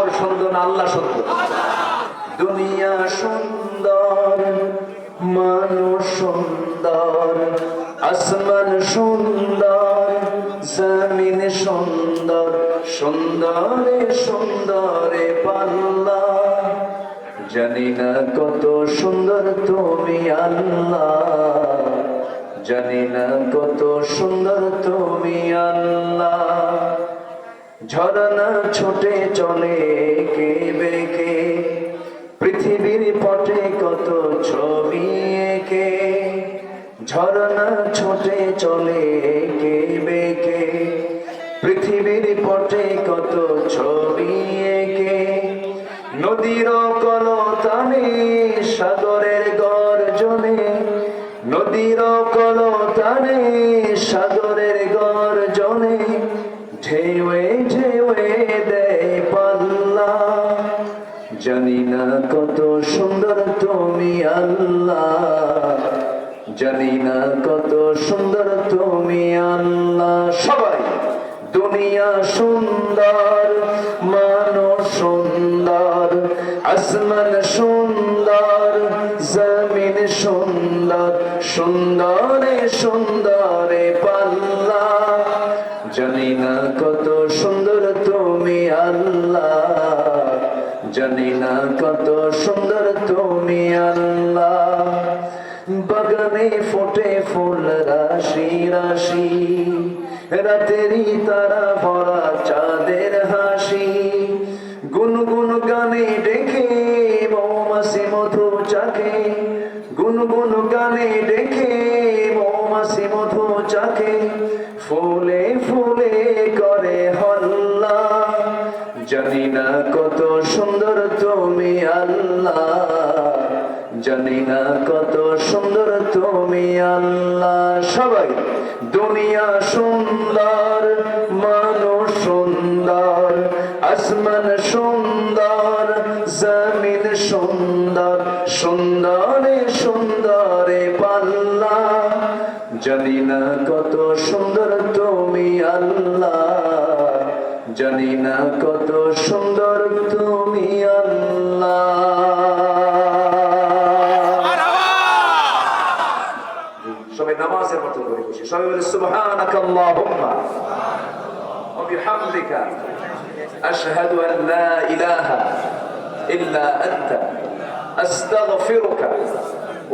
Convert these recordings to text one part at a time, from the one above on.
পাগল সুন্দর না আল্লাহ সুন্দর? দুনিয়া সুন্দর, মানুষ সুন্দর, আসমান সুন্দর, জমিন সুন্দর, সুন্দরে সুন্দরে পাল্লা। জানি না কত সুন্দর তুমি আল্লাহ, জানি না কত সুন্দর তুমি আল্লাহ। ঝরনা ছোটে চলে কে বেঁকে, পৃথিবীর পটে কত ছবি এঁকে। ঝরনা ছোটে চলে কে বেঁকে, পৃথিবীর পটে কত ছবি এঁকে। নদীর কলতানে সাগরের গর্জনে, নদীর কলতানে সাগরের গর্জনে, ঢেউয়ে ঢেউয়ে দেয় পাল্লা। জানি না কত সুন্দর তুমি আল্লাহ, জানি না কত সুন্দর তুমি আল্লাহ। সবাই দুনিয়া সুন্দর, মানুষ সুন্দর, আসমান সুন্দর, জমিন সুন্দর, সুন্দরে সুন্দরে পাল্লা। জানি না কত সুন্দর তুমি আল্লাহ, জানি না কত সুন্দর তুমি আল্লাহ। বাগানে ফোটে ফুল রাশি রাশি, রাতেরই তারা ভরা চাঁদের হাসি। গুনগুন গানে ডেকে মৌমাছি মধু চাকে, গুনগুন গানে ডেকে মৌমাছি মধু চাকে। ফুলে ফুলে করে হল্লা। জানি না কত সুন্দর তুমি আল্লাহ, জানি না কত সুন্দর তুমি আল্লাহ। সবাই দুনিয়া সুন্দর, মানুষ সুন্দর, আসমান সুন্দর, জমিন সুন্দর, সুন্দরে সুন্দরে পাল্লা। জানি না কত সুন্দর তুমি আল্লাহ, জানি না কত সুন্দর তুমি আল্লাহ। সবাই নামাজের মতো করে বসে সবাই বলে সুবহানাকাল্লাহুম্মা ওয়া বিহামদিকা আশহাদু আন লা ইলাহা ইল্লা আনতা আস্তাগফিরুকা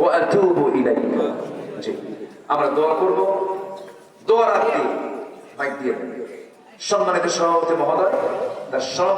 ওয়া আতুবু ইলাইকা। জি, আমরা দোয়া করব। দোয়ার আগে মাইক দিয়ে সম্মানিত সভাপতি মহোদয় তার